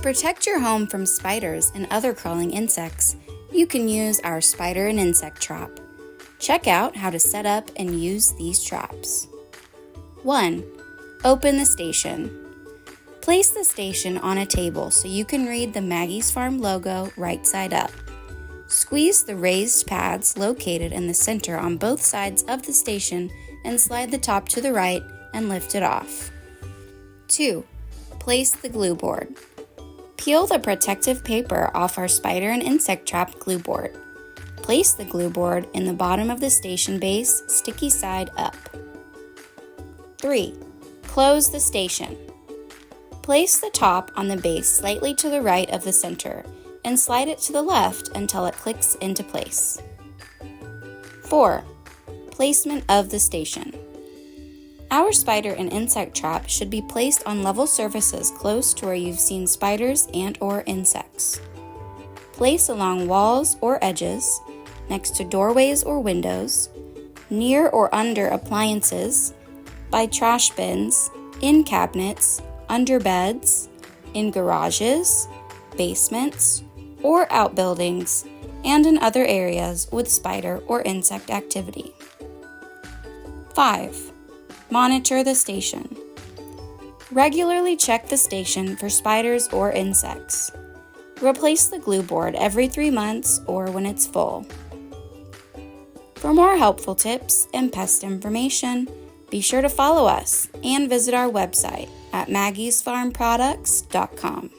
protect your home from spiders and other crawling insects, you can use our spider and insect trap. Check out how to set up and use these traps. 1. Open the station. Place the station on a table so you can read the Maggie's Farm logo right side up. Squeeze the raised pads located in the center on both sides of the station and slide the top to the right and lift it off. 2. Place the glue board. Peel the protective paper off our spider and insect trap glue board. Place the glue board in the bottom of the station base, sticky side up. 3. Close the station. Place the top on the base slightly to the right of the center and slide it to the left until it clicks into place. 4. Placement of the station. Our spider and insect trap should be placed on level surfaces close to where you've seen spiders and/or insects. Place along walls or edges, next to doorways or windows, near or under appliances, by trash bins, in cabinets, under beds, in garages, basements, or outbuildings, and in other areas with spider or insect activity. 5. Monitor the station. Regularly check the station for spiders or insects. Replace the glue board every 3 months or when it's full. For more helpful tips and pest information, be sure to follow us and visit our website at maggiesfarmproducts.com.